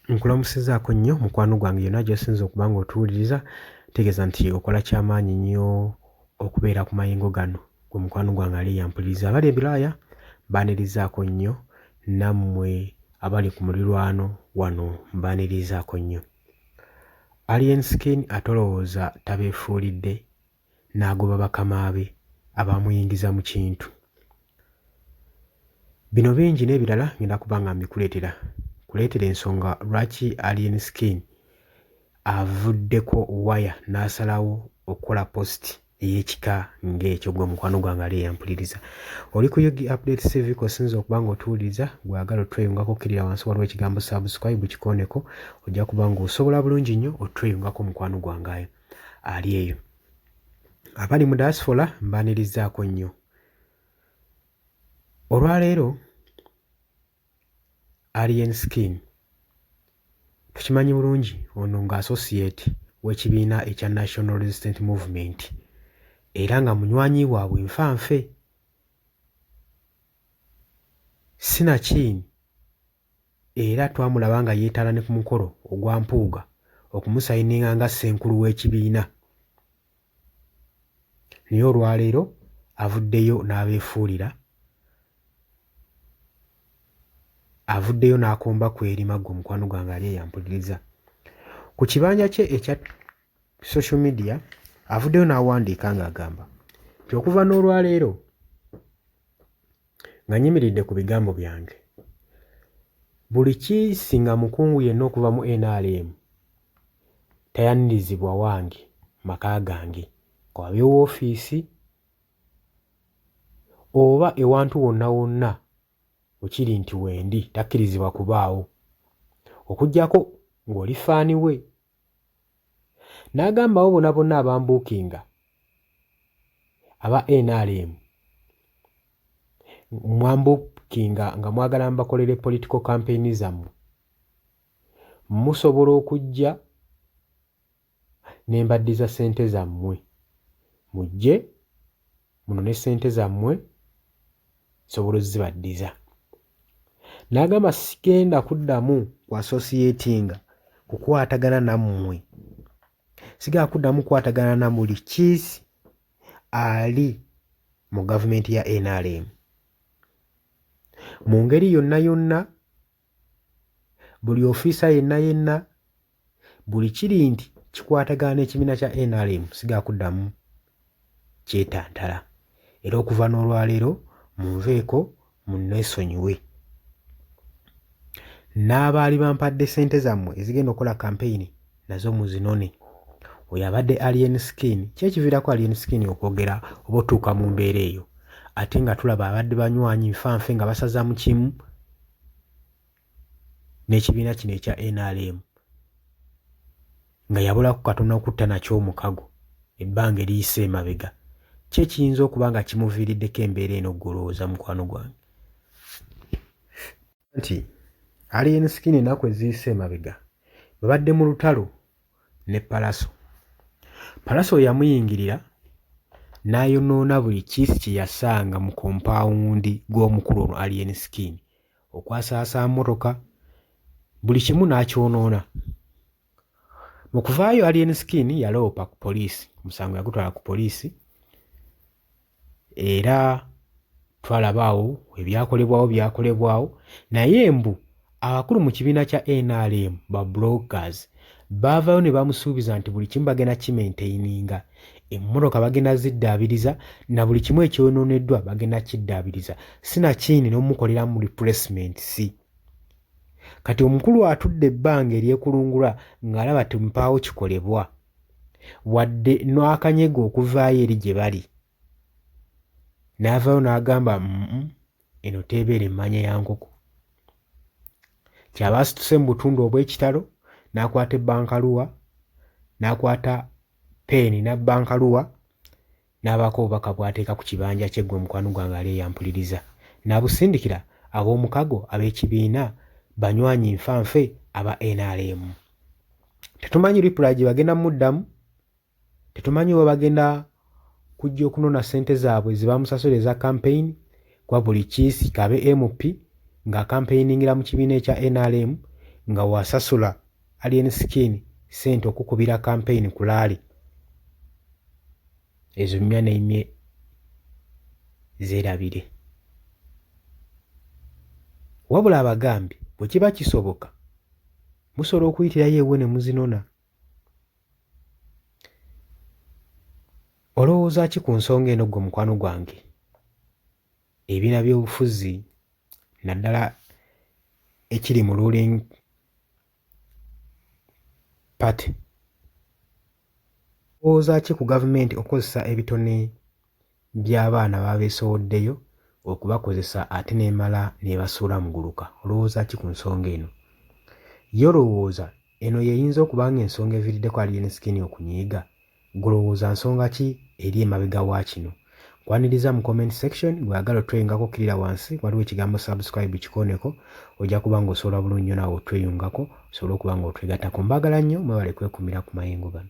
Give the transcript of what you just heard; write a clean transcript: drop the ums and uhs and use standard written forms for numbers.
Nkulamusizaako nnyo mukwano gwange yonna gy'osinza okuba ng'otuwuliriza. Ntegeeza nti okola kyamaanyi nnyo okubeera ku mayengo gano. Gwe mukwano gwange ali yampuliriza. Abali e Bulaaya mbaanirizaako nnyo, nammwe abali ku mulirwano wano mbaanirizaako nnyo. Alien Skin atolowooza tabeefuulidde n'agoba bakama be abamuyingiza mu kintu. Bino bingi n'ebirala ngenda kuba nga mbikuleetera. Kuleetera ensonga lwaki Alien Skin avuddeko waya n'asalawo okukola post ey'ekika ng'ekyo. Gwe mukwano gwange ali yampuliriza. Oli ku Yugi Updates TV kw'osinza okuba ng'otuwuliriza, gwagala otweyungako okkirira wansi waliwo ekigambo subscribe kikoneko, ojja kuba ng'osobola bulungi nnyo otweyungako mukwano gwange ali eyo. Abali mu diaspora mbaanirizaako nnyo. Olwaleero Alien Skin tukimanyi bulungi, ono nga associate w'ekibiina ekya National Resistance Movement era nga munywanyi waabwe nfanfe. Sinakiini era twamulaba nga yeetala ne ku mukolo ogwa Mpuuga okumusayininga nga ssenkulu w'ekibiina. Naye olwaleero avuddeyo n'abeefuulira, avuddeyo n'akomba kwerima. Gwe mukwano gwange ali yampuliriza. Ku kibanja kye ekya social media avuddeyo n'awandiika ng'agamba nti okuva n'olwaleero nga nyimiridde ku bigambo byange, buli kiisinga mukungu yenna okuva mu NRM tayanirizibwa wange maka gange, kwaba woofiisi oba ewantu wonna wonna wekiri nti wendi takkirizibwa kubaawo okuggyako ng'oli faani we. N'agambawo bonna bonna abambuukinga aba NRM mwambuukinga nga mwagala mbakolere political campaign zammwe, musobola okujja ne mbaddiza ssente zammwe, mujje munone ssente zammwe nsobola ozzibaddiza. N'agamba sigenda kuddamu ku associatinga kukwatagana nammwe, sigenda kuddamu kukwatagana na buli kiisi ali mu gavumenti ya NRM mu ngeri yonna yonna, buli ofiisa yenna yenna, buli kiri nti kikwatagana n'ekibiina kya NRM sigenda kuddamu kyetantala. Era okuva n'olwaleero munveeko munneesonyiwe. N'abaali bampadde ssente zammwe ezigenda okukola campaign nazo muzinone. Oyo abadde Alien Skin, kyekiviirako Alien Skin okwogera oba otuuka mu mbeera eyo, ate nga tulaba abadde banywanyi nfanfe nga basazaamu kimu n'ekibiina kino ekya NRM, nga yabulako katono okutta nakyo omukago ebbanga eriyise emabega. Ki ekiyinza okuba nga kimuviiriddeko embeera eno gw'olowooza mukwano gwange? Nti Alien Skin ennaku eziyise emabega babadde mu lutalo ne Palaso. Palaso yamuyingirira n'ayonoona buli kiisi kye yasanga mu kompaawundi gw'omukulu ono Alien Skin, okwasaasa mmotoka, buli kimu n'akyonoona. Mu kuvaayo Alien Skin yaloopa ku poliisi, omusango yagutwala ku poliisi, era twalabaawo ebyakolebwawo byakolebwawo. Naye mbu abakulu mu kibiina kya NRM ba bloggers baavaayo ne bamusuubiza nti buli kimu bagenda kimaintaininga, emmotoka bagenda ziddaabiriza na buli kimu ekyonooneddwa bagenda kiddaabiriza, sinakiini n'omukolera mu replacement si. Kati omukulu atudde ebbanga eryekulungula ng'alaba tempaawo kikolebwa wadde n'akanyego okuvaayo eri gye bali, n'avaayo n'agamba eno teebeera emmanya ya nkoko. Kyaba asituse mu butundu obw'ekitalo, n'akwata ebbankaluwa, n'akwata peeni na bbankaluwa, n'abaako obubaka bw'ateeka ku kibanja kye. Gwe mukwano gwange ali yampuliriza, n'abusindikira ab'omukago ab'ekibiina banywanyi nfanfe aba NRM. Tetumanyi reply gye bagenda muddamu, tetumanyi we bagenda kujja okunona ssente zaabwe ze bamusasula eza campaign kwa buli kiisi kabe MP nga campaigningira mu kibiina ekya NRM nga wasasula Alien Skin ssente okukubira campaign ku laali. Ezo mmya n'emmye zeerabire. Wabula abagambye bwe kiba kisoboka musobola okuyitirayo ewe ne muzinona. Olowooza ki ku nsonga eno gwe mukwano gwange? Ebibiina by'obufuzi naddala ekiri mu ruling party olowooza ki ku gavumenti okukozesa ebitone by'abaana b'abeesowoddeyo okubakozesa ate n'emala n'ebasuula mu guluka? Olowooza ki ku nsonga eno? Ye olowooza eno yeyinza okuba nga ensonga eviiriddeko Alien Skin okunyiiga? Golowooza nsonga ki eri emabega wa kino? Kwaniriza mu comment section. Bw'ayagala otweyungako kirira wansi waliwo ekigambo subscribe kikooneko, ojja kuba ng'osobola bulungi nnyo naawe otweyungako osobole okuba ng'otwegattako. Mbaagala nnyo, mwebale kwekumira ku mayengo gano.